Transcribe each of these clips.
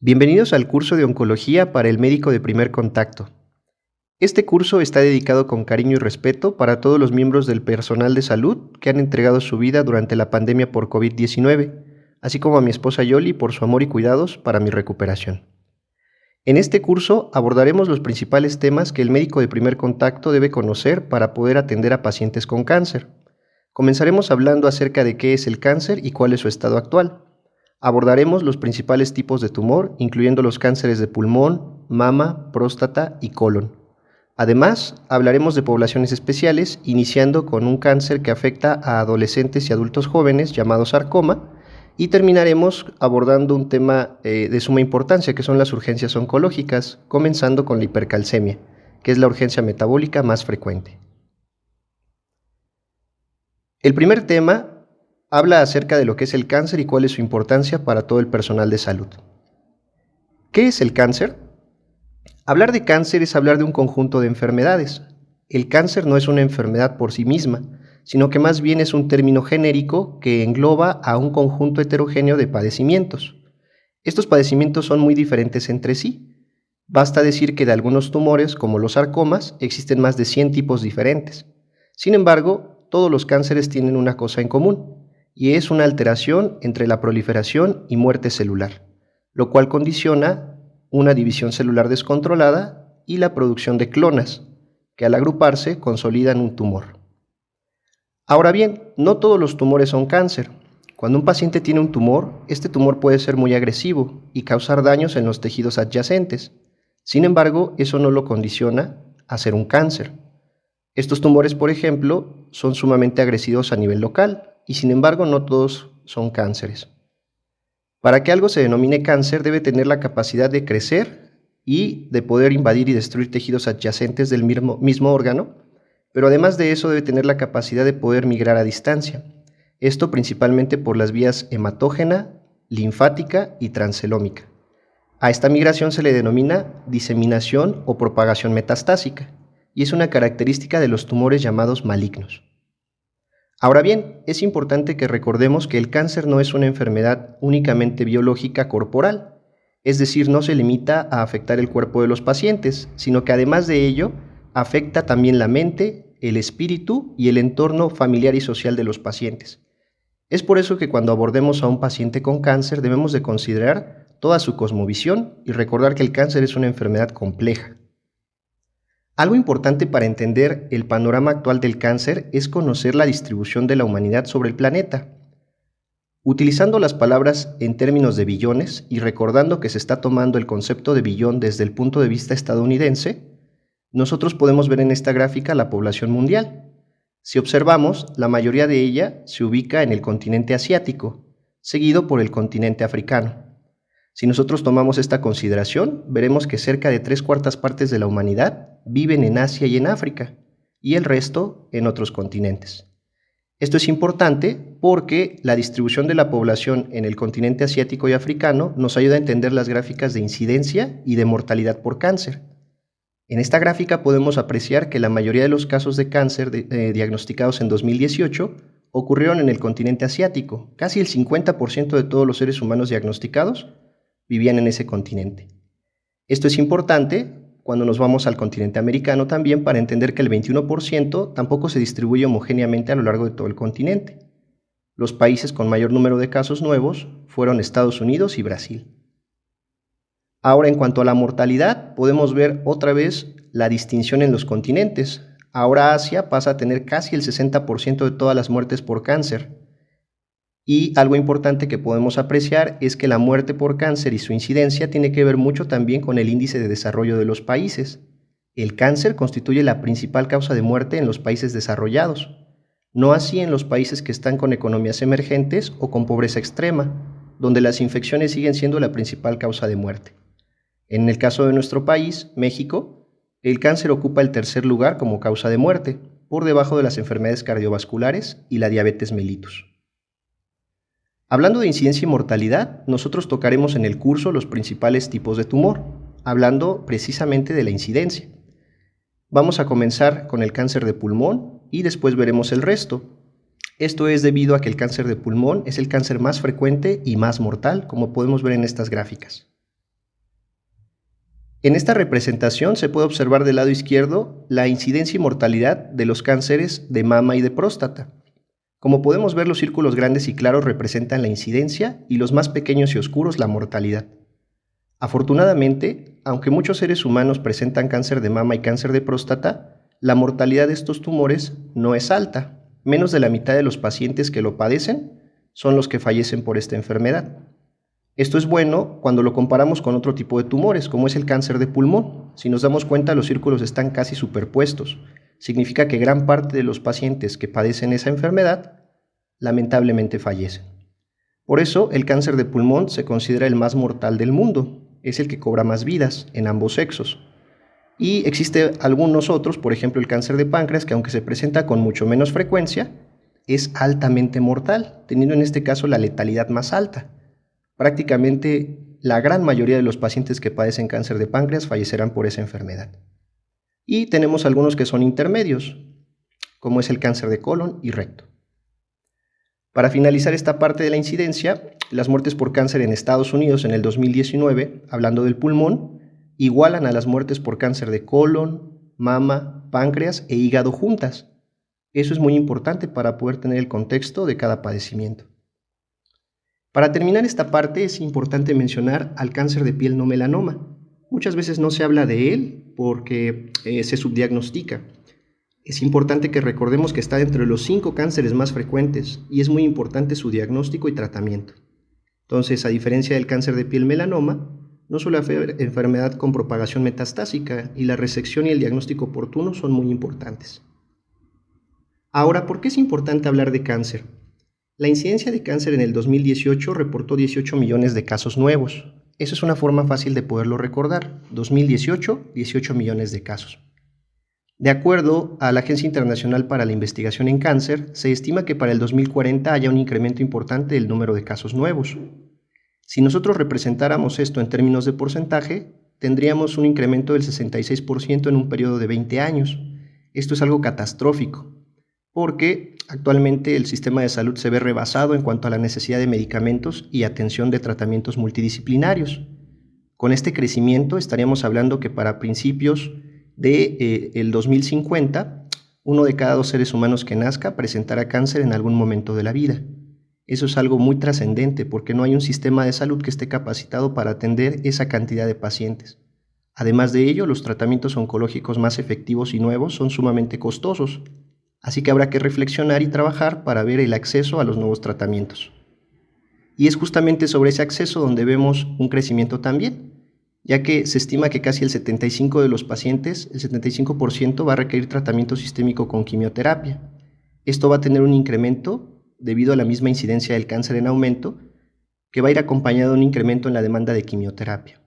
Bienvenidos al curso de Oncología para el médico de primer contacto. Este curso está dedicado con cariño y respeto para todos los miembros del personal de salud que han entregado su vida durante la pandemia por COVID-19, así como a mi esposa Yoli por su amor y cuidados para mi recuperación. En este curso abordaremos los principales temas que el médico de primer contacto debe conocer para poder atender a pacientes con cáncer. Comenzaremos hablando acerca de qué es el cáncer y cuál es su estado actual. Abordaremos los principales tipos de tumor, incluyendo los cánceres de pulmón, mama, próstata y colon. Además, hablaremos de poblaciones especiales, iniciando con un cáncer que afecta a adolescentes y adultos jóvenes llamado sarcoma, y terminaremos abordando un tema de suma importancia, que son las urgencias oncológicas, comenzando con la hipercalcemia, que es la urgencia metabólica más frecuente. El primer tema habla acerca de lo que es el cáncer y cuál es su importancia para todo el personal de salud. ¿Qué es el cáncer? Hablar de cáncer es hablar de un conjunto de enfermedades. El cáncer no es una enfermedad por sí misma, sino que más bien es un término genérico que engloba a un conjunto heterogéneo de padecimientos. Estos padecimientos son muy diferentes entre sí. Basta decir que de algunos tumores, como los sarcomas, existen más de 100 tipos diferentes. Sin embargo, todos los cánceres tienen una cosa en común, y es una alteración entre la proliferación y muerte celular, lo cual condiciona una división celular descontrolada y la producción de clonas, que al agruparse consolidan un tumor. Ahora bien, no todos los tumores son cáncer. Cuando un paciente tiene un tumor, este tumor puede ser muy agresivo y causar daños en los tejidos adyacentes. Sin embargo, eso no lo condiciona a ser un cáncer. Estos tumores, por ejemplo, son sumamente agresivos a nivel local y sin embargo no todos son cánceres. Para que algo se denomine cáncer debe tener la capacidad de crecer y de poder invadir y destruir tejidos adyacentes del mismo órgano, pero además de eso debe tener la capacidad de poder migrar a distancia. Esto principalmente por las vías hematógena, linfática y transcelómica. A esta migración se le denomina diseminación o propagación metastásica, y es una característica de los tumores llamados malignos. Ahora bien, es importante que recordemos que el cáncer no es una enfermedad únicamente biológica corporal, es decir, no se limita a afectar el cuerpo de los pacientes, sino que además de ello, afecta también la mente, el espíritu y el entorno familiar y social de los pacientes. Es por eso que cuando abordemos a un paciente con cáncer debemos de considerar toda su cosmovisión y recordar que el cáncer es una enfermedad compleja. Algo importante para entender el panorama actual del cáncer es conocer la distribución de la humanidad sobre el planeta. Utilizando las palabras en términos de billones y recordando que se está tomando el concepto de billón desde el punto de vista estadounidense, nosotros podemos ver en esta gráfica la población mundial. Si observamos, la mayoría de ella se ubica en el continente asiático, seguido por el continente africano. Si nosotros tomamos esta consideración, veremos que cerca de 3/4 partes de la humanidad viven en Asia y en África, y el resto en otros continentes. Esto es importante porque la distribución de la población en el continente asiático y africano nos ayuda a entender las gráficas de incidencia y de mortalidad por cáncer. En esta gráfica podemos apreciar que la mayoría de los casos de cáncer diagnosticados en 2018 ocurrieron en el continente asiático. Casi el 50% de todos los seres humanos diagnosticados vivían en ese continente. Esto es importante cuando nos vamos al continente americano también para entender que el 21% tampoco se distribuye homogéneamente a lo largo de todo el continente. Los países con mayor número de casos nuevos fueron Estados Unidos y Brasil. Ahora, en cuanto a la mortalidad, podemos ver otra vez la distinción en los continentes. Ahora Asia pasa a tener casi el 60% de todas las muertes por cáncer. Y algo importante que podemos apreciar es que la muerte por cáncer y su incidencia tiene que ver mucho también con el índice de desarrollo de los países. El cáncer constituye la principal causa de muerte en los países desarrollados, no así en los países que están con economías emergentes o con pobreza extrema, donde las infecciones siguen siendo la principal causa de muerte. En el caso de nuestro país, México, el cáncer ocupa el tercer lugar como causa de muerte, por debajo de las enfermedades cardiovasculares y la diabetes mellitus. Hablando de incidencia y mortalidad, nosotros tocaremos en el curso los principales tipos de tumor, hablando precisamente de la incidencia. Vamos a comenzar con el cáncer de pulmón y después veremos el resto. Esto es debido a que el cáncer de pulmón es el cáncer más frecuente y más mortal, como podemos ver en estas gráficas. En esta representación se puede observar del lado izquierdo la incidencia y mortalidad de los cánceres de mama y de próstata. Como podemos ver, los círculos grandes y claros representan la incidencia y los más pequeños y oscuros la mortalidad. Afortunadamente, aunque muchos seres humanos presentan cáncer de mama y cáncer de próstata, la mortalidad de estos tumores no es alta. Menos de la mitad de los pacientes que lo padecen son los que fallecen por esta enfermedad. Esto es bueno cuando lo comparamos con otro tipo de tumores, como es el cáncer de pulmón. Si nos damos cuenta, los círculos están casi superpuestos. Significa que gran parte de los pacientes que padecen esa enfermedad lamentablemente fallecen. Por eso, el cáncer de pulmón se considera el más mortal del mundo. Es el que cobra más vidas en ambos sexos. Y existe algunos otros, por ejemplo el cáncer de páncreas, que aunque se presenta con mucho menos frecuencia, es altamente mortal, teniendo en este caso la letalidad más alta. Prácticamente la gran mayoría de los pacientes que padecen cáncer de páncreas fallecerán por esa enfermedad. Y tenemos algunos que son intermedios, como es el cáncer de colon y recto. Para finalizar esta parte de la incidencia, las muertes por cáncer en Estados Unidos en el 2019, hablando del pulmón, igualan a las muertes por cáncer de colon, mama, páncreas e hígado juntas. Eso es muy importante para poder tener el contexto de cada padecimiento. Para terminar esta parte es importante mencionar al cáncer de piel no melanoma. Muchas veces no se habla de él porque se subdiagnostica. Es importante que recordemos que está dentro de los 5 cánceres más frecuentes y es muy importante su diagnóstico y tratamiento. Entonces, a diferencia del cáncer de piel melanoma, no suele haber enfermedad con propagación metastásica y la resección y el diagnóstico oportuno son muy importantes. Ahora, ¿por qué es importante hablar de cáncer? La incidencia de cáncer en el 2018 reportó 18 millones de casos nuevos. Eso es una forma fácil de poderlo recordar. 2018, 18 millones de casos. De acuerdo a la Agencia Internacional para la Investigación en Cáncer, se estima que para el 2040 haya un incremento importante del número de casos nuevos. Si nosotros representáramos esto en términos de porcentaje, tendríamos un incremento del 66% en un periodo de 20 años. Esto es algo catastrófico, porque actualmente el sistema de salud se ve rebasado en cuanto a la necesidad de medicamentos y atención de tratamientos multidisciplinarios. Con este crecimiento estaríamos hablando que para principios del 2050, 1 de cada 2 seres humanos que nazca presentará cáncer en algún momento de la vida. Eso es algo muy trascendente porque no hay un sistema de salud que esté capacitado para atender esa cantidad de pacientes. Además de ello, los tratamientos oncológicos más efectivos y nuevos son sumamente costosos. Así que habrá que reflexionar y trabajar para ver el acceso a los nuevos tratamientos. Y es justamente sobre ese acceso donde vemos un crecimiento también, ya que se estima que casi el 75% de los pacientes, el 75% va a requerir tratamiento sistémico con quimioterapia. Esto va a tener un incremento debido a la misma incidencia del cáncer en aumento, que va a ir acompañado de un incremento en la demanda de quimioterapia.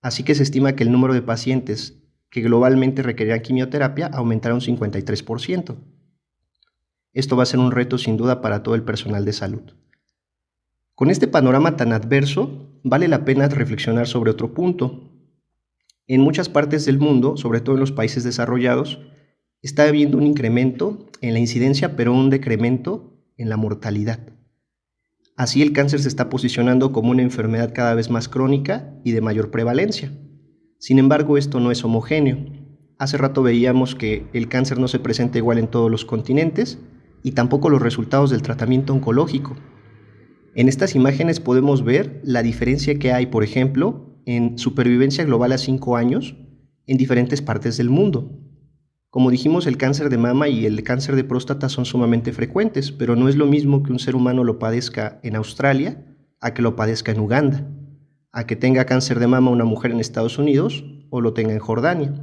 Así que se estima que el número de pacientes que globalmente requerirán quimioterapia aumentará un 53%. Esto va a ser un reto sin duda para todo el personal de salud. Con este panorama tan adverso, vale la pena reflexionar sobre otro punto. En muchas partes del mundo, sobre todo en los países desarrollados, está habiendo un incremento en la incidencia, pero un decremento en la mortalidad. Así el cáncer se está posicionando como una enfermedad cada vez más crónica y de mayor prevalencia. Sin embargo, esto no es homogéneo. Hace rato veíamos que el cáncer no se presenta igual en todos los continentes, y tampoco los resultados del tratamiento oncológico. En estas imágenes podemos ver la diferencia que hay, por ejemplo, en supervivencia global a 5 años en diferentes partes del mundo. Como dijimos, el cáncer de mama y el cáncer de próstata son sumamente frecuentes, pero no es lo mismo que un ser humano lo padezca en Australia a que lo padezca en Uganda, a que tenga cáncer de mama una mujer en Estados Unidos o lo tenga en Jordania.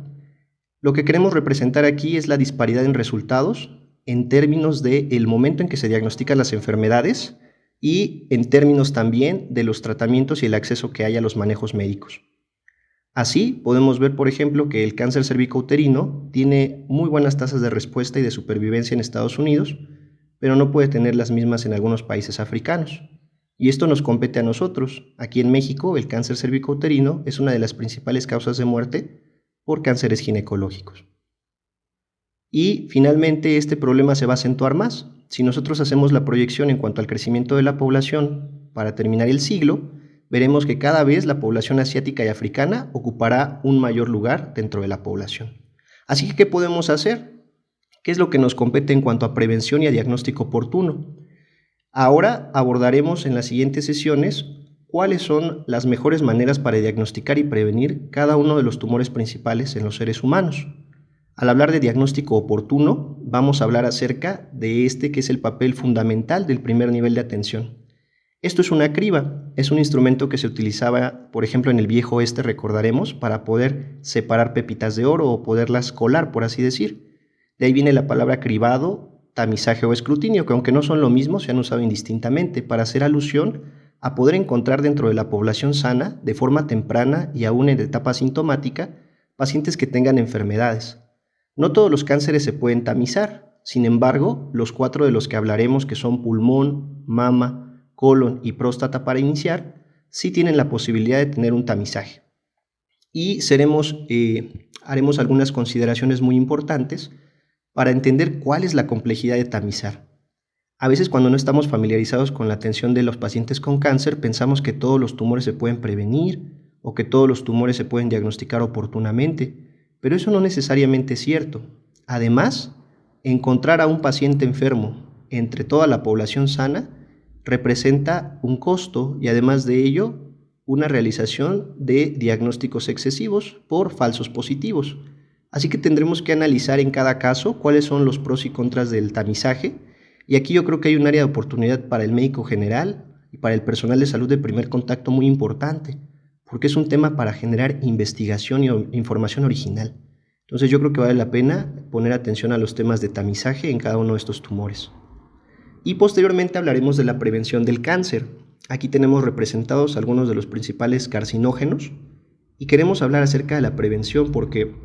Lo que queremos representar aquí es la disparidad en resultados en términos del momento en que se diagnostican las enfermedades y en términos también de los tratamientos y el acceso que hay a los manejos médicos. Así, podemos ver, por ejemplo, que el cáncer cervicouterino tiene muy buenas tasas de respuesta y de supervivencia en Estados Unidos, pero no puede tener las mismas en algunos países africanos. Y esto nos compete a nosotros. Aquí en México, el cáncer cervicouterino es una de las principales causas de muerte por cánceres ginecológicos. Y finalmente este problema se va a acentuar más. Si nosotros hacemos la proyección en cuanto al crecimiento de la población para terminar el siglo, veremos que cada vez la población asiática y africana ocupará un mayor lugar dentro de la población. Así que, ¿qué podemos hacer? ¿Qué es lo que nos compete en cuanto a prevención y a diagnóstico oportuno? Ahora abordaremos en las siguientes sesiones cuáles son las mejores maneras para diagnosticar y prevenir cada uno de los tumores principales en los seres humanos. Al hablar de diagnóstico oportuno, vamos a hablar acerca de que es el papel fundamental del primer nivel de atención. Esto es una criba, es un instrumento que se utilizaba, por ejemplo, en el viejo oeste, recordaremos, para poder separar pepitas de oro o poderlas colar, por así decir. De ahí viene la palabra cribado, tamizaje o escrutinio, que aunque no son lo mismo, se han usado indistintamente para hacer alusión a poder encontrar dentro de la población sana, de forma temprana y aún en etapa sintomática, pacientes que tengan enfermedades. No todos los cánceres se pueden tamizar, sin embargo, los 4 de los que hablaremos, que son pulmón, mama, colon y próstata para iniciar, sí tienen la posibilidad de tener un tamizaje. Y haremos algunas consideraciones muy importantes para entender cuál es la complejidad de tamizar. A veces, cuando no estamos familiarizados con la atención de los pacientes con cáncer, pensamos que todos los tumores se pueden prevenir o que todos los tumores se pueden diagnosticar oportunamente, pero eso no necesariamente es cierto. Además, encontrar a un paciente enfermo entre toda la población sana representa un costo y, además de ello, una realización de diagnósticos excesivos por falsos positivos. Así que tendremos que analizar en cada caso cuáles son los pros y contras del tamizaje, y aquí yo creo que hay un área de oportunidad para el médico general y para el personal de salud de primer contacto muy importante, porque es un tema para generar investigación y información original. Entonces yo creo que vale la pena poner atención a los temas de tamizaje en cada uno de estos tumores. Y posteriormente hablaremos de la prevención del cáncer. Aquí tenemos representados algunos de los principales carcinógenos y queremos hablar acerca de la prevención porque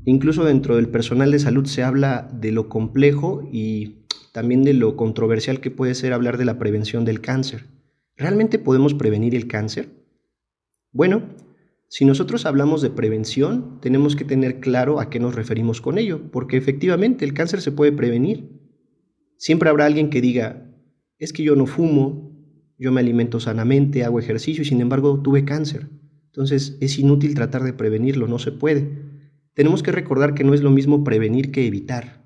incluso dentro del personal de salud se habla de lo complejo y también de lo controversial que puede ser hablar de la prevención del cáncer. ¿Realmente podemos prevenir el cáncer? Bueno, si nosotros hablamos de prevención, tenemos que tener claro a qué nos referimos con ello, porque efectivamente el cáncer se puede prevenir. Siempre habrá alguien que diga, es que yo no fumo, yo me alimento sanamente, hago ejercicio y sin embargo tuve cáncer. Entonces es inútil tratar de prevenirlo, no se puede. Tenemos que recordar que no es lo mismo prevenir que evitar.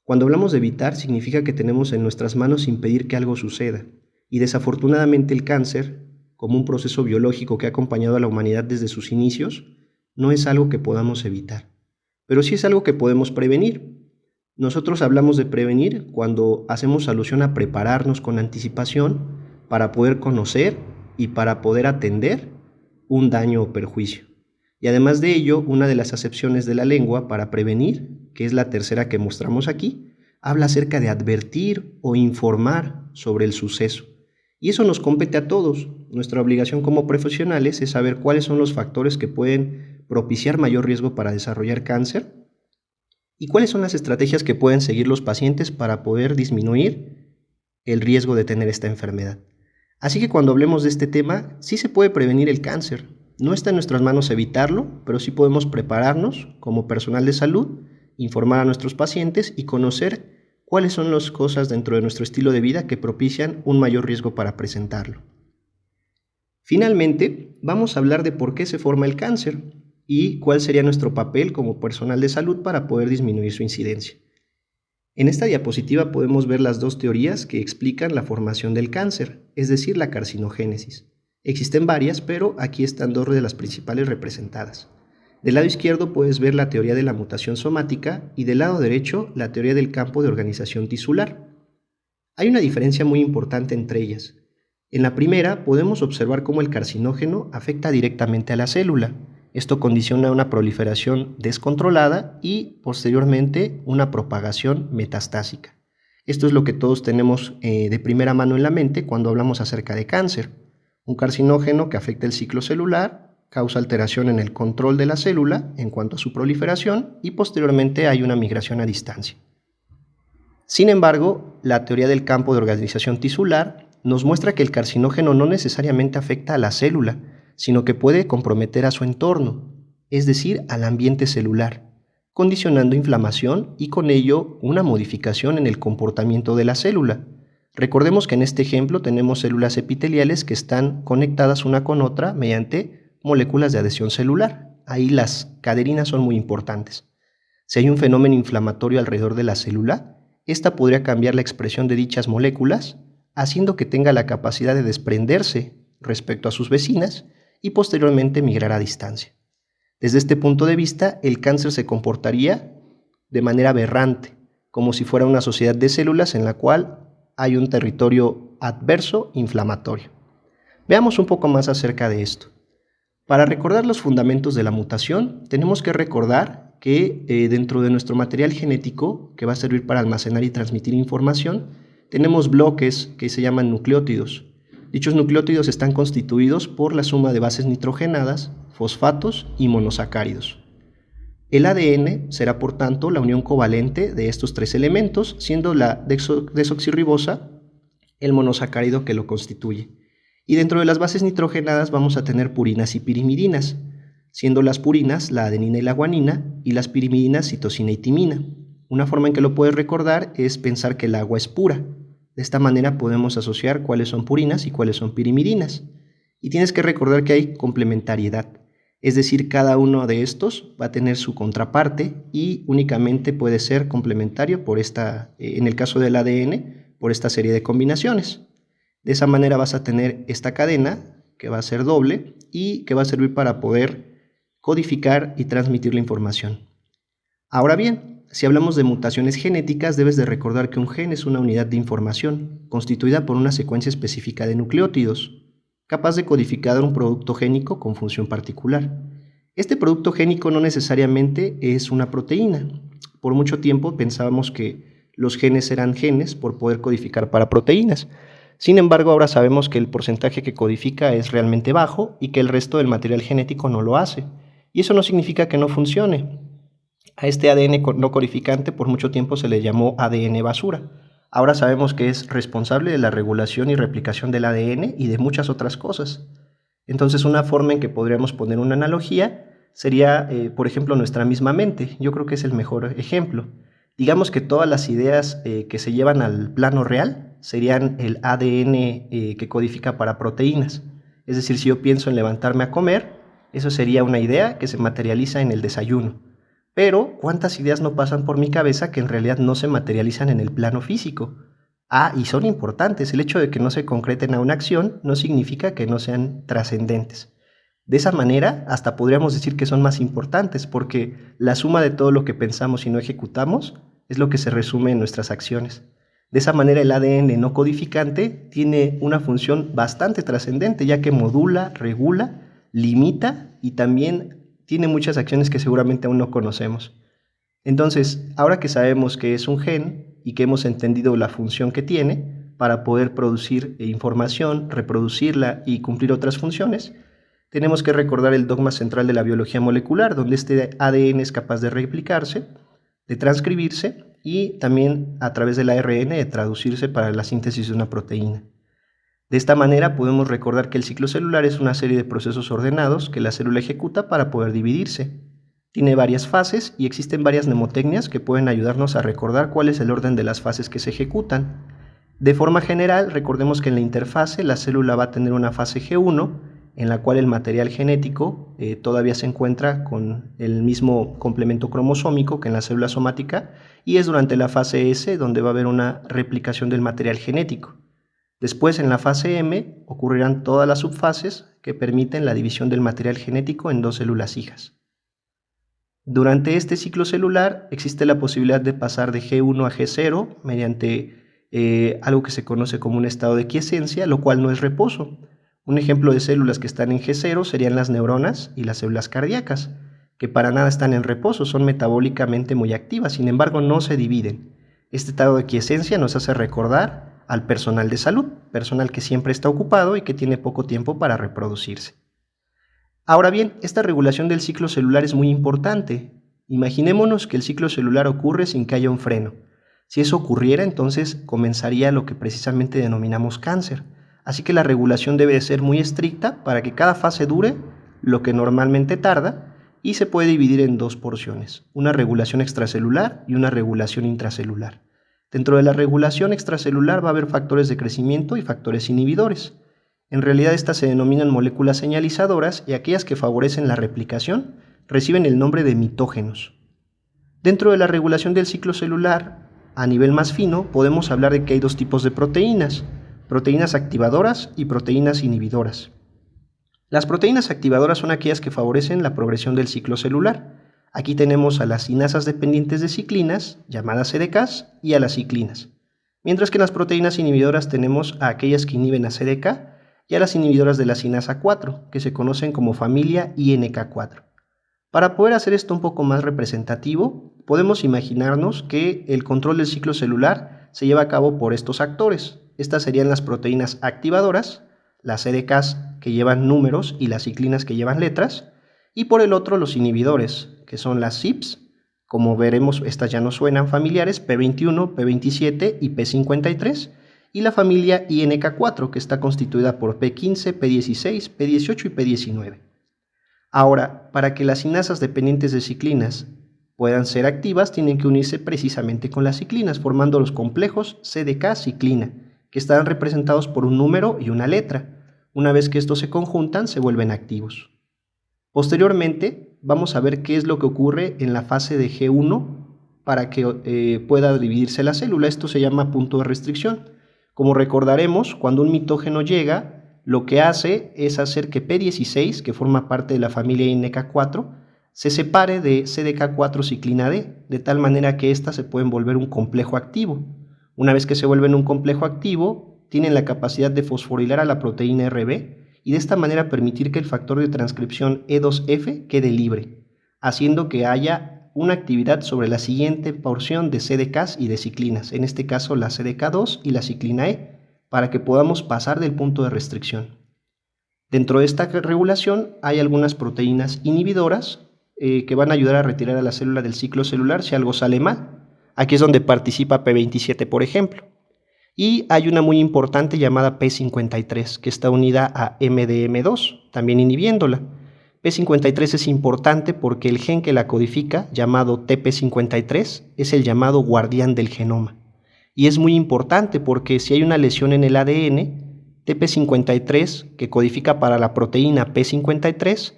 Cuando hablamos de evitar, significa que tenemos en nuestras manos impedir que algo suceda. Y desafortunadamente el cáncer, como un proceso biológico que ha acompañado a la humanidad desde sus inicios, no es algo que podamos evitar. Pero sí es algo que podemos prevenir. Nosotros hablamos de prevenir cuando hacemos alusión a prepararnos con anticipación para poder conocer y para poder atender un daño o perjuicio. Y además de ello, una de las acepciones de la lengua para prevenir, que es la tercera que mostramos aquí, habla acerca de advertir o informar sobre el suceso. Y eso nos compete a todos. Nuestra obligación como profesionales es saber cuáles son los factores que pueden propiciar mayor riesgo para desarrollar cáncer y cuáles son las estrategias que pueden seguir los pacientes para poder disminuir el riesgo de tener esta enfermedad. Así que cuando hablemos de este tema, sí se puede prevenir el cáncer. No está en nuestras manos evitarlo, pero sí podemos prepararnos como personal de salud, informar a nuestros pacientes y conocer cuáles son las cosas dentro de nuestro estilo de vida que propician un mayor riesgo para presentarlo. Finalmente, vamos a hablar de por qué se forma el cáncer y cuál sería nuestro papel como personal de salud para poder disminuir su incidencia. En esta diapositiva podemos ver las dos teorías que explican la formación del cáncer, es decir, la carcinogénesis. Existen varias, pero aquí están dos de las principales representadas. Del lado izquierdo puedes ver la teoría de la mutación somática y del lado derecho la teoría del campo de organización tisular. Hay una diferencia muy importante entre ellas. En la primera podemos observar cómo el carcinógeno afecta directamente a la célula. Esto condiciona una proliferación descontrolada y posteriormente una propagación metastásica. Esto es lo que todos tenemos de primera mano en la mente cuando hablamos acerca de cáncer. Un carcinógeno que afecta el ciclo celular, causa alteración en el control de la célula en cuanto a su proliferación y posteriormente hay una migración a distancia. Sin embargo, la teoría del campo de organización tisular nos muestra que el carcinógeno no necesariamente afecta a la célula, sino que puede comprometer a su entorno, es decir, al ambiente celular, condicionando inflamación y con ello una modificación en el comportamiento de la célula. Recordemos que en este ejemplo tenemos células epiteliales que están conectadas una con otra mediante moléculas de adhesión celular. Ahí las caderinas son muy importantes. Si hay un fenómeno inflamatorio alrededor de la célula, esta podría cambiar la expresión de dichas moléculas, haciendo que tenga la capacidad de desprenderse respecto a sus vecinas y posteriormente migrar a distancia. Desde este punto de vista, el cáncer se comportaría de manera aberrante, como si fuera una sociedad de células en la cual hay un territorio adverso inflamatorio. Veamos un poco más acerca de esto. Para recordar los fundamentos de la mutación, tenemos que recordar que dentro de nuestro material genético, que va a servir para almacenar y transmitir información, tenemos bloques que se llaman nucleótidos. Dichos nucleótidos están constituidos por la suma de bases nitrogenadas, fosfatos y monosacáridos. El ADN será, por tanto, la unión covalente de estos tres elementos, siendo la desoxirribosa el monosacárido que lo constituye. Y dentro de las bases nitrogenadas vamos a tener purinas y pirimidinas, siendo las purinas la adenina y la guanina y las pirimidinas citosina y timina. Una forma en que lo puedes recordar es pensar que el agua es pura. De esta manera podemos asociar cuáles son purinas y cuáles son pirimidinas. Y tienes que recordar que hay complementariedad, es decir, cada uno de estos va a tener su contraparte y únicamente puede ser complementario por en el caso del ADN, por esta serie de combinaciones. De esa manera vas a tener esta cadena que va a ser doble y que va a servir para poder codificar y transmitir la información. Ahora bien, si hablamos de mutaciones genéticas, debes de recordar que un gen es una unidad de información constituida por una secuencia específica de nucleótidos, capaz de codificar un producto génico con función particular. Este producto génico no necesariamente es una proteína. Por mucho tiempo pensábamos que los genes eran genes por poder codificar para proteínas. Sin embargo, ahora sabemos que el porcentaje que codifica es realmente bajo y que el resto del material genético no lo hace. Y eso no significa que no funcione. A este ADN no codificante por mucho tiempo se le llamó ADN basura. Ahora sabemos que es responsable de la regulación y replicación del ADN y de muchas otras cosas. Entonces, una forma en que podríamos poner una analogía sería, por ejemplo, nuestra misma mente. Yo creo que es el mejor ejemplo. Digamos que todas las ideas que se llevan al plano real serían el ADN que codifica para proteínas. Es decir, si yo pienso en levantarme a comer, eso sería una idea que se materializa en el desayuno. Pero, ¿cuántas ideas no pasan por mi cabeza que en realidad no se materializan en el plano físico? Y son importantes. El hecho de que no se concreten a una acción no significa que no sean trascendentes. De esa manera, hasta podríamos decir que son más importantes, porque la suma de todo lo que pensamos y no ejecutamos es lo que se resume en nuestras acciones. De esa manera, el ADN no codificante tiene una función bastante trascendente, ya que modula, regula, limita y también tiene muchas acciones que seguramente aún no conocemos. Entonces, ahora que sabemos que es un gen y que hemos entendido la función que tiene para poder producir información, reproducirla y cumplir otras funciones, tenemos que recordar el dogma central de la biología molecular, donde este ADN es capaz de replicarse, de transcribirse y también a través del ARN de traducirse para la síntesis de una proteína. De esta manera podemos recordar que el ciclo celular es una serie de procesos ordenados que la célula ejecuta para poder dividirse. Tiene varias fases y existen varias mnemotecnias que pueden ayudarnos a recordar cuál es el orden de las fases que se ejecutan. De forma general, recordemos que en la interfase la célula va a tener una fase G1, en la cual el material genético todavía se encuentra con el mismo complemento cromosómico que en la célula somática, y es durante la fase S donde va a haber una replicación del material genético. Después, en la fase M, ocurrirán todas las subfases que permiten la división del material genético en dos células hijas. Durante este ciclo celular existe la posibilidad de pasar de G1 a G0 mediante algo que se conoce como un estado de quiescencia, lo cual no es reposo. Un ejemplo de células que están en G0 serían las neuronas y las células cardíacas, que para nada están en reposo, son metabólicamente muy activas, sin embargo no se dividen. Este estado de quiescencia nos hace recordar al personal de salud, personal que siempre está ocupado y que tiene poco tiempo para reproducirse. Ahora bien, esta regulación del ciclo celular es muy importante. Imaginémonos que el ciclo celular ocurre sin que haya un freno. Si eso ocurriera, entonces comenzaría lo que precisamente denominamos cáncer. Así que la regulación debe de ser muy estricta para que cada fase dure lo que normalmente tarda y se puede dividir en dos porciones, una regulación extracelular y una regulación intracelular. Dentro de la regulación extracelular va a haber factores de crecimiento y factores inhibidores. En realidad estas se denominan moléculas señalizadoras y aquellas que favorecen la replicación reciben el nombre de mitógenos. Dentro de la regulación del ciclo celular, a nivel más fino, podemos hablar de que hay dos tipos de proteínas activadoras y proteínas inhibidoras. Las proteínas activadoras son aquellas que favorecen la progresión del ciclo celular. Aquí tenemos a las cinasas dependientes de ciclinas, llamadas CDKs, y a las ciclinas. Mientras que en las proteínas inhibidoras tenemos a aquellas que inhiben a CDK y a las inhibidoras de la cinasa 4, que se conocen como familia INK4. Para poder hacer esto un poco más representativo, podemos imaginarnos que el control del ciclo celular se lleva a cabo por estos actores. Estas serían las proteínas activadoras, las CDKs que llevan números y las ciclinas que llevan letras, y por el otro los inhibidores, que son las CYPs, como veremos estas ya no suenan familiares, P21, P27 y P53, y la familia INK4, que está constituida por P15, P16, P18 y P19. Ahora, para que las cinasas dependientes de ciclinas puedan ser activas, tienen que unirse precisamente con las ciclinas, formando los complejos CDK-ciclina, que estarán representados por un número y una letra. Una vez que estos se conjuntan, se vuelven activos. Posteriormente, vamos a ver qué es lo que ocurre en la fase de G1 para que pueda dividirse la célula. Esto se llama punto de restricción. Como recordaremos, cuando un mitógeno llega, lo que hace es hacer que P16, que forma parte de la familia INK4, se separe de CDK4 ciclina D, de tal manera que éstas se pueden volver un complejo activo. Una vez que se vuelven un complejo activo, tienen la capacidad de fosforilar a la proteína RB y de esta manera permitir que el factor de transcripción E2F quede libre, haciendo que haya una actividad sobre la siguiente porción de CDKs y de ciclinas, en este caso la CDK2 y la ciclina E, para que podamos pasar del punto de restricción. Dentro de esta regulación hay algunas proteínas inhibidoras que van a ayudar a retirar a la célula del ciclo celular si algo sale mal. Aquí es donde participa P27, por ejemplo. Y hay una muy importante llamada P53, que está unida a MDM2, también inhibiéndola. P53 es importante porque el gen que la codifica, llamado TP53, es el llamado guardián del genoma. Y es muy importante porque si hay una lesión en el ADN, TP53, que codifica para la proteína P53,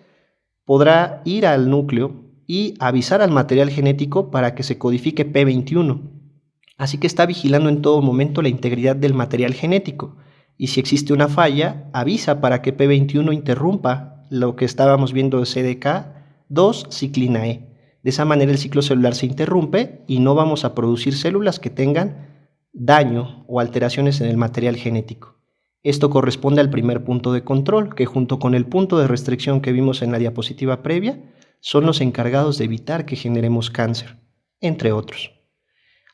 podrá ir al núcleo y avisar al material genético para que se codifique P21. Así que está vigilando en todo momento la integridad del material genético. Y si existe una falla, avisa para que P21 interrumpa lo que estábamos viendo de CDK2 ciclina E. De esa manera el ciclo celular se interrumpe y no vamos a producir células que tengan daño o alteraciones en el material genético. Esto corresponde al primer punto de control, que junto con el punto de restricción que vimos en la diapositiva previa, son los encargados de evitar que generemos cáncer, entre otros.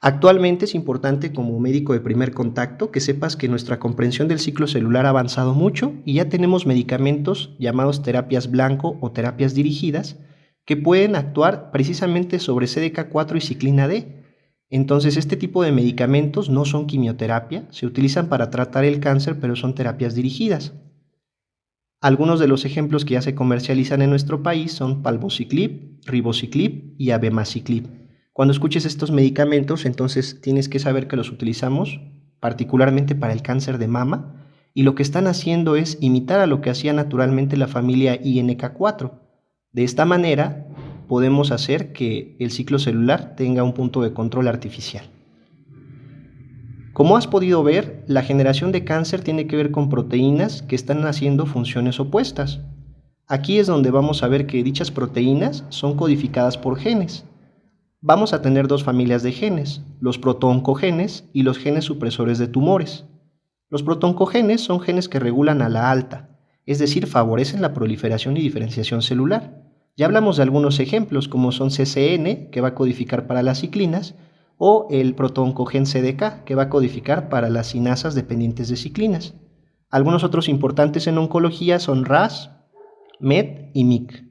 Actualmente es importante como médico de primer contacto que sepas que nuestra comprensión del ciclo celular ha avanzado mucho y ya tenemos medicamentos llamados terapias blanco o terapias dirigidas que pueden actuar precisamente sobre CDK4 y ciclina D. Entonces este tipo de medicamentos no son quimioterapia, se utilizan para tratar el cáncer pero son terapias dirigidas. Algunos de los ejemplos que ya se comercializan en nuestro país son palbociclib, ribociclib y abemaciclib. Cuando escuches estos medicamentos, entonces tienes que saber que los utilizamos particularmente para el cáncer de mama y lo que están haciendo es imitar a lo que hacía naturalmente la familia INK4. De esta manera podemos hacer que el ciclo celular tenga un punto de control artificial. Como has podido ver, la generación de cáncer tiene que ver con proteínas que están haciendo funciones opuestas. Aquí es donde vamos a ver que dichas proteínas son codificadas por genes. Vamos a tener dos familias de genes, los protooncogenes y los genes supresores de tumores. Los protooncogenes son genes que regulan a la alta, es decir, favorecen la proliferación y diferenciación celular. Ya hablamos de algunos ejemplos como son CCN, que va a codificar para las ciclinas, o el protooncogen CDK, que va a codificar para las cinasas dependientes de ciclinas. Algunos otros importantes en oncología son RAS, MET y MYC.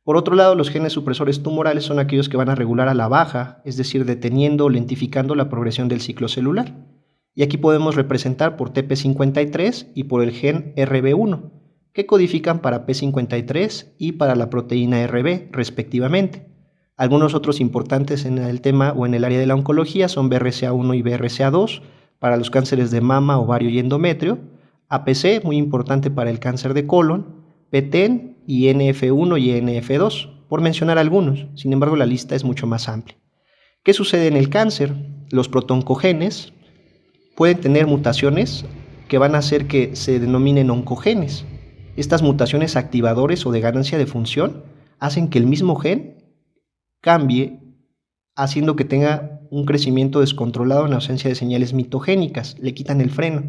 Por otro lado, los genes supresores tumorales son aquellos que van a regular a la baja, es decir, deteniendo o lentificando la progresión del ciclo celular. Y aquí podemos representar por TP53 y por el gen RB1, que codifican para P53 y para la proteína RB, respectivamente. Algunos otros importantes en el tema o en el área de la oncología son BRCA1 y BRCA2 para los cánceres de mama, ovario y endometrio, APC, muy importante para el cáncer de colon, PTEN y NF1 y NF2, por mencionar algunos. Sin embargo, la lista es mucho más amplia. ¿Qué sucede en el cáncer? Los protoncogenes pueden tener mutaciones que van a hacer que se denominen oncogenes. Estas mutaciones activadores o de ganancia de función hacen que el mismo gen cambie, haciendo que tenga un crecimiento descontrolado en ausencia de señales mitogénicas, le quitan el freno.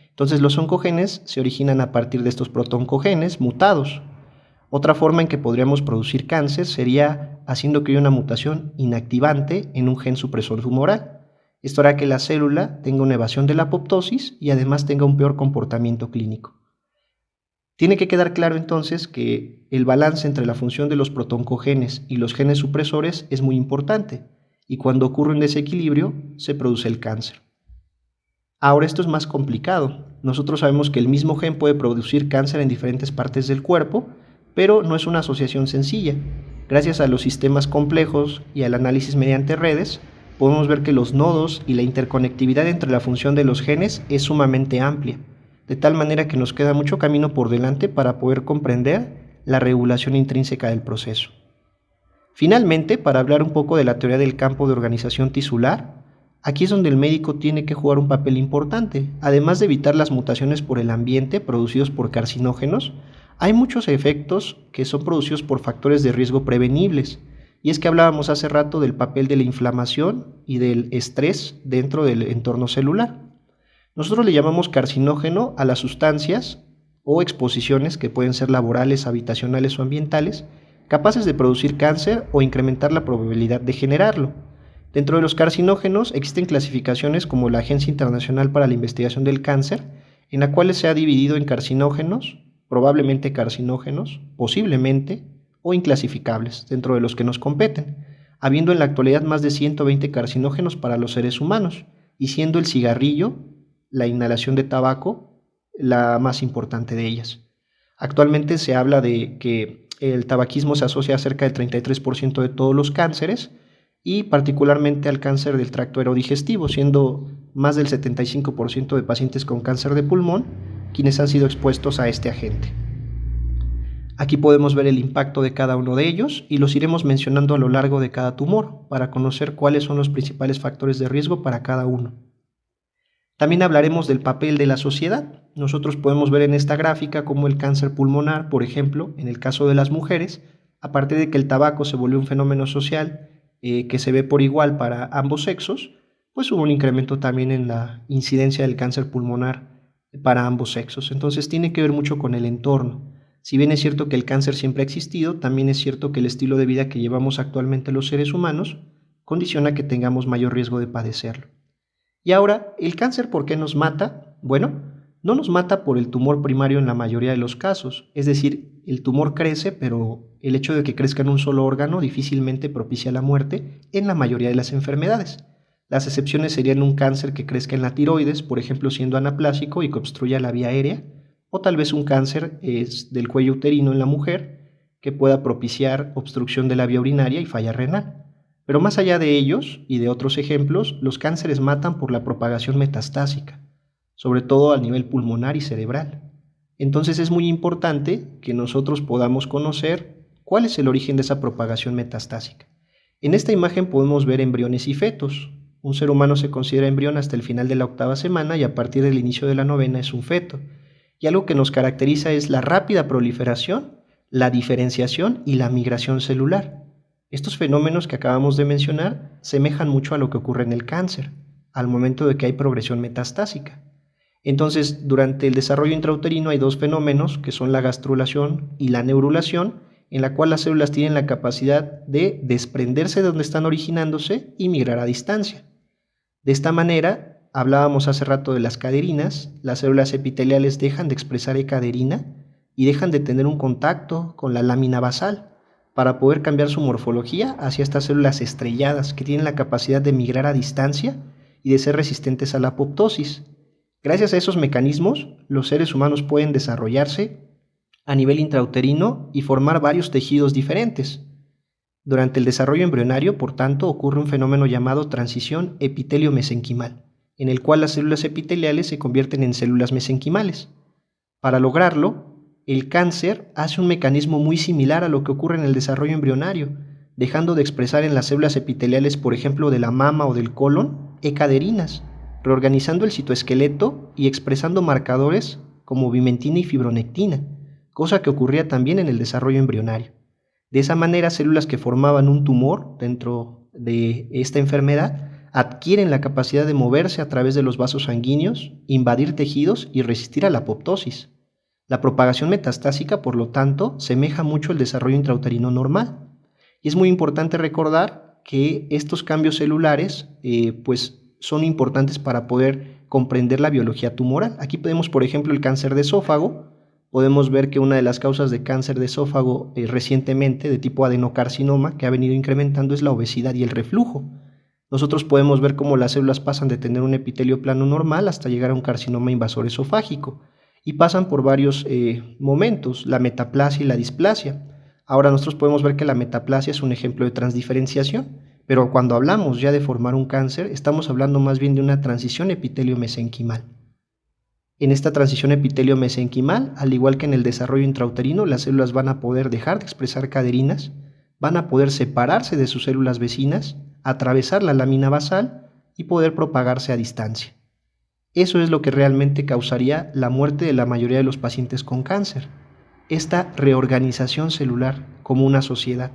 Entonces los oncogenes se originan a partir de estos protoncogenes mutados. Otra forma en que podríamos producir cáncer sería haciendo que haya una mutación inactivante en un gen supresor tumoral. Esto hará que la célula tenga una evasión de la apoptosis y además tenga un peor comportamiento clínico. Tiene que quedar claro entonces que el balance entre la función de los protoncogenes y los genes supresores es muy importante, y cuando ocurre un desequilibrio se produce el cáncer. Ahora esto es más complicado. Nosotros sabemos que el mismo gen puede producir cáncer en diferentes partes del cuerpo, pero no es una asociación sencilla. Gracias a los sistemas complejos y al análisis mediante redes, podemos ver que los nodos y la interconectividad entre la función de los genes es sumamente amplia, de tal manera que nos queda mucho camino por delante para poder comprender la regulación intrínseca del proceso. Finalmente, para hablar un poco de la teoría del campo de organización tisular, aquí es donde el médico tiene que jugar un papel importante. Además de evitar las mutaciones por el ambiente producidos por carcinógenos, hay muchos efectos que son producidos por factores de riesgo prevenibles. Y es que hablábamos hace rato del papel de la inflamación y del estrés dentro del entorno celular. Nosotros le llamamos carcinógeno a las sustancias o exposiciones que pueden ser laborales, habitacionales o ambientales, capaces de producir cáncer o incrementar la probabilidad de generarlo. Dentro de los carcinógenos existen clasificaciones como la Agencia Internacional para la Investigación del Cáncer, en la cual se ha dividido en carcinógenos, probablemente carcinógenos, posiblemente o inclasificables, dentro de los que nos competen, habiendo en la actualidad más de 120 carcinógenos para los seres humanos, y siendo el cigarrillo, la inhalación de tabaco, la más importante de ellas. Actualmente se habla de que el tabaquismo se asocia a cerca del 33% de todos los cánceres, y particularmente al cáncer del tracto aerodigestivo, siendo más del 75% de pacientes con cáncer de pulmón quienes han sido expuestos a este agente. Aquí podemos ver el impacto de cada uno de ellos y los iremos mencionando a lo largo de cada tumor para conocer cuáles son los principales factores de riesgo para cada uno. También hablaremos del papel de la sociedad. Nosotros podemos ver en esta gráfica cómo el cáncer pulmonar, por ejemplo, en el caso de las mujeres, a partir de que el tabaco se volvió un fenómeno social que se ve por igual para ambos sexos, pues hubo un incremento también en la incidencia del cáncer pulmonar para ambos sexos. Entonces tiene que ver mucho con el entorno. Si bien es cierto que el cáncer siempre ha existido, también es cierto que el estilo de vida que llevamos actualmente los seres humanos condiciona que tengamos mayor riesgo de padecerlo. Y ahora, ¿el cáncer por qué nos mata? Bueno, no nos mata por el tumor primario en la mayoría de los casos, es decir, el tumor crece, pero el hecho de que crezca en un solo órgano difícilmente propicia la muerte en la mayoría de las enfermedades. Las excepciones serían un cáncer que crezca en la tiroides, por ejemplo siendo anaplásico y que obstruya la vía aérea, o tal vez un cáncer del cuello uterino en la mujer que pueda propiciar obstrucción de la vía urinaria y falla renal. Pero más allá de ellos y de otros ejemplos, los cánceres matan por la propagación metastásica, sobre todo a nivel pulmonar y cerebral. Entonces es muy importante que nosotros podamos conocer cuál es el origen de esa propagación metastásica. En esta imagen podemos ver embriones y fetos. Un ser humano se considera embrión hasta el final de la 8ª semana y a partir del inicio de la 9ª es un feto. Y algo que nos caracteriza es la rápida proliferación, la diferenciación y la migración celular. Estos fenómenos que acabamos de mencionar semejan mucho a lo que ocurre en el cáncer, al momento de que hay progresión metastásica. Entonces, durante el desarrollo intrauterino hay dos fenómenos que son la gastrulación y la neurulación, en la cual las células tienen la capacidad de desprenderse de donde están originándose y migrar a distancia. De esta manera, hablábamos hace rato de las caderinas, las células epiteliales dejan de expresar ecaderina y dejan de tener un contacto con la lámina basal para poder cambiar su morfología hacia estas células estrelladas que tienen la capacidad de migrar a distancia y de ser resistentes a la apoptosis. Gracias a esos mecanismos, los seres humanos pueden desarrollarse a nivel intrauterino y formar varios tejidos diferentes. Durante el desarrollo embrionario, por tanto, ocurre un fenómeno llamado transición epitelio-mesenquimal, en el cual las células epiteliales se convierten en células mesenquimales. Para lograrlo, el cáncer hace un mecanismo muy similar a lo que ocurre en el desarrollo embrionario, dejando de expresar en las células epiteliales, por ejemplo, de la mama o del colon, ecaderinas, reorganizando el citoesqueleto y expresando marcadores como vimentina y fibronectina, cosa que ocurría también en el desarrollo embrionario. De esa manera, células que formaban un tumor dentro de esta enfermedad adquieren la capacidad de moverse a través de los vasos sanguíneos, invadir tejidos y resistir a la apoptosis. La propagación metastásica, por lo tanto, semeja mucho al desarrollo intrauterino normal. Y es muy importante recordar que estos cambios celulares son importantes para poder comprender la biología tumoral. Aquí podemos, por ejemplo, el cáncer de esófago. Podemos ver que una de las causas de cáncer de esófago recientemente, de tipo adenocarcinoma, que ha venido incrementando, es la obesidad y el reflujo. Nosotros podemos ver cómo las células pasan de tener un epitelio plano normal hasta llegar a un carcinoma invasor esofágico y pasan por varios momentos, la metaplasia y la displasia. Ahora nosotros podemos ver que la metaplasia es un ejemplo de transdiferenciación, pero cuando hablamos ya de formar un cáncer, estamos hablando más bien de una transición epitelio-mesenquimal. En esta transición epitelio-mesenquimal, al igual que en el desarrollo intrauterino, las células van a poder dejar de expresar caderinas, van a poder separarse de sus células vecinas, atravesar la lámina basal y poder propagarse a distancia. Eso es lo que realmente causaría la muerte de la mayoría de los pacientes con cáncer, esta reorganización celular como una sociedad.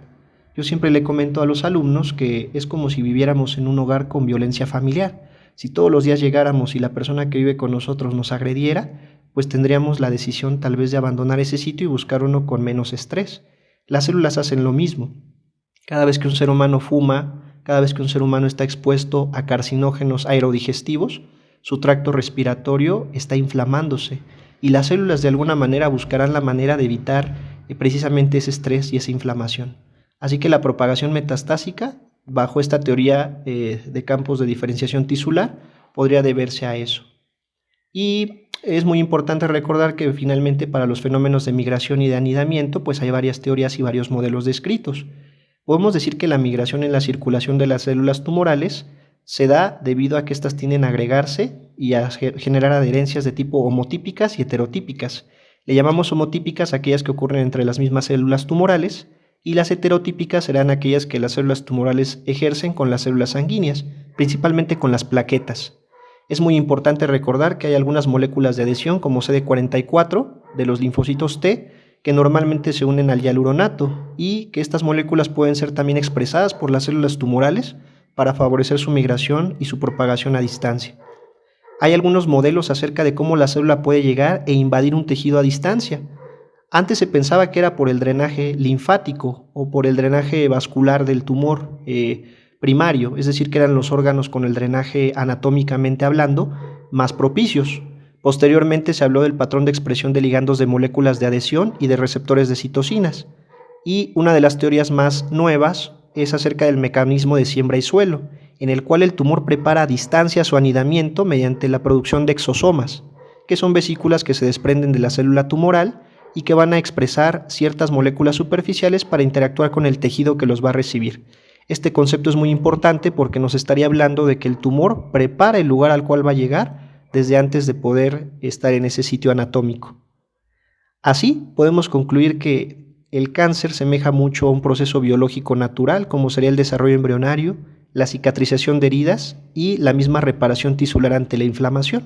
Yo siempre le comento a los alumnos que es como si viviéramos en un hogar con violencia familiar. Si todos los días llegáramos y la persona que vive con nosotros nos agrediera, pues tendríamos la decisión tal vez de abandonar ese sitio y buscar uno con menos estrés. Las células hacen lo mismo. Cada vez que un ser humano fuma, cada vez que un ser humano está expuesto a carcinógenos aerodigestivos, su tracto respiratorio está inflamándose y las células de alguna manera buscarán la manera de evitar precisamente ese estrés y esa inflamación. Así que la propagación metastásica, bajo esta teoría de campos de diferenciación tisular, podría deberse a eso. Y es muy importante recordar que finalmente para los fenómenos de migración y de anidamiento, pues hay varias teorías y varios modelos descritos. Podemos decir que la migración en la circulación de las células tumorales se da debido a que éstas tienden a agregarse y a generar adherencias de tipo homotípicas y heterotípicas. Le llamamos homotípicas aquellas que ocurren entre las mismas células tumorales, y las heterotípicas serán aquellas que las células tumorales ejercen con las células sanguíneas, principalmente con las plaquetas. Es muy importante recordar que hay algunas moléculas de adhesión como CD44 de los linfocitos T que normalmente se unen al hialuronato y que estas moléculas pueden ser también expresadas por las células tumorales para favorecer su migración y su propagación a distancia. Hay algunos modelos acerca de cómo la célula puede llegar e invadir un tejido a distancia. Antes se pensaba que era por el drenaje linfático o por el drenaje vascular del tumor primario, es decir, que eran los órganos con el drenaje anatómicamente hablando más propicios. Posteriormente se habló del patrón de expresión de ligandos de moléculas de adhesión y de receptores de citocinas. Y una de las teorías más nuevas es acerca del mecanismo de siembra y suelo, en el cual el tumor prepara a distancia su anidamiento mediante la producción de exosomas, que son vesículas que se desprenden de la célula tumoral y que van a expresar ciertas moléculas superficiales para interactuar con el tejido que los va a recibir. Este concepto es muy importante porque nos estaría hablando de que el tumor prepara el lugar al cual va a llegar desde antes de poder estar en ese sitio anatómico. Así, podemos concluir que el cáncer semeja mucho a un proceso biológico natural, como sería el desarrollo embrionario, la cicatrización de heridas y la misma reparación tisular ante la inflamación.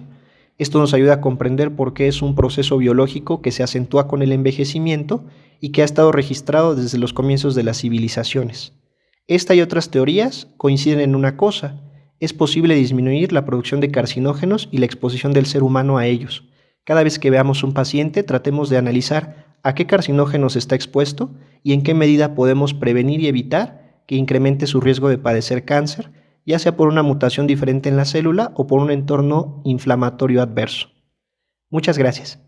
Esto nos ayuda a comprender por qué es un proceso biológico que se acentúa con el envejecimiento y que ha estado registrado desde los comienzos de las civilizaciones. Esta y otras teorías coinciden en una cosa: es posible disminuir la producción de carcinógenos y la exposición del ser humano a ellos. Cada vez que veamos un paciente, tratemos de analizar a qué carcinógenos está expuesto y en qué medida podemos prevenir y evitar que incremente su riesgo de padecer cáncer, ya sea por una mutación diferente en la célula o por un entorno inflamatorio adverso. Muchas gracias.